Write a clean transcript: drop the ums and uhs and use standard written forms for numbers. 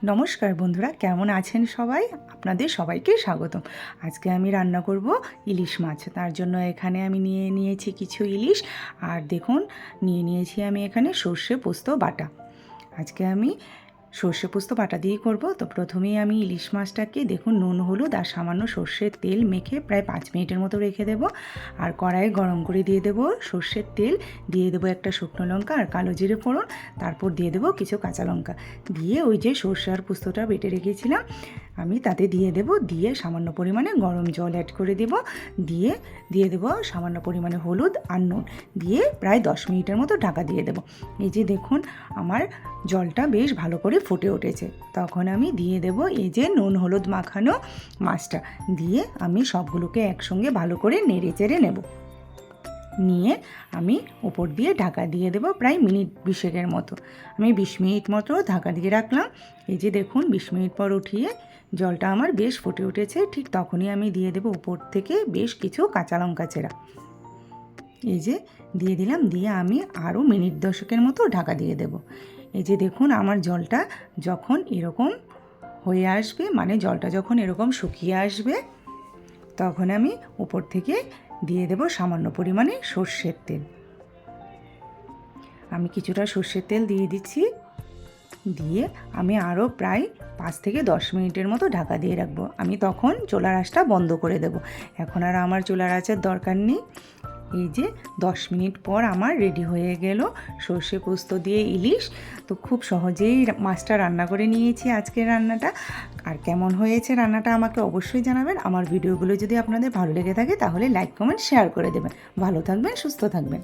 নমস্কার বন্ধুরা, কেমন আছেন সবাই? আপনাদের সবাইকে স্বাগতম। আজকে আমি রান্না করব ইলিশ মাছ। তার জন্য এখানে আমি নিয়েছি কিছু ইলিশ, আর দেখুন নিয়েছি আমি এখানে সর্ষে পোস্ত বাটা। আজকে আমি সর্ষে পোস্ত বাটা দিয়েই করব। তো প্রথমেই আমি ইলিশ মাছটাকে দেখুন নুন হলুদ আর সামান্য সর্ষের তেল মেখে প্রায় 5 মিনিটের মতো রেখে দেব। আর কড়াইয়ে গরম করে দিয়ে দেব সর্ষের তেল, দিয়ে দেবো একটা শুকনো লঙ্কা আর কালো জিরে ফোড়ন, তারপর দিয়ে দেবো কিছু কাঁচা লঙ্কা, দিয়ে ওই যে সর্ষে আর পোস্তটা বেটে রেখেছিলাম আমি তাতে দিয়ে দেব। দিয়ে সামান্য পরিমাণে গরম জল অ্যাড করে দেব, দিয়ে দেবো সামান্য পরিমাণে হলুদ আর নুন, দিয়ে প্রায় 10 মিনিটের মতো ঢাকা দিয়ে দেব। এই যে দেখুন আমার জলটা বেশ ভালো করে ফুটে উঠেছে, তখন আমি দিয়ে দেব এই যে নুন হলুদ মাখানো মাছটা, দিয়ে আমি সবগুলোকে একসঙ্গে ভালো করে নেড়ে চেড়ে নেব। নিয়ে আমি উপর দিয়ে ঢাকা দিয়ে দেব প্রায় মিনিট 20 মতো। আমি 20 মিনিট মতো ঢাকা দিয়ে রাখলাম। এই যে দেখুন 20 মিনিট পর উঠিয়ে জলটা আমার বেশ ফুটে উঠেছে, ঠিক তখনই আমি দিয়ে দেব উপর থেকে বেশ কিছু কাঁচা লঙ্কা চেরা। এই যে দিয়ে দিলাম, দিয়ে আমি আরও মিনিট 10 মতো ঢাকা দিয়ে দেব। এই যে দেখুন আমার জলটা যখন এরকম হয়ে আসবে, মানে জলটা যখন এরকম শুকিয়ে আসবে, তখন আমি উপর থেকে দিয়ে দেব সামান্য পরিমাণে সর্ষের তেল। আমি কিছুটা সর্ষের তেল দিয়ে দিচ্ছি, দিয়ে আমি আরও প্রায় 5 থেকে 10 মিনিটের মতো ঢাকা দিয়ে রাখবো। আমি তখন চুলার আঁচটা বন্ধ করে দেব। এখন আর আমার চুলার আঁচের দরকার নেই। এই যে 10 মিনিট পর আমার রেডি হয়ে গেল সর্ষে পোস্ত দিয়ে ইলিশ। তো খুব সহজেই মাছটা রান্না করে নিয়েছি আজকের রান্নাটা। আর কেমন হয়েছে রান্নাটা আমাকে অবশ্যই জানাবেন। আমার ভিডিওগুলো যদি আপনাদের ভালো লেগে থাকে তাহলে লাইক কমেন্ট শেয়ার করে দেবেন। ভালো থাকবেন, সুস্থ থাকবেন।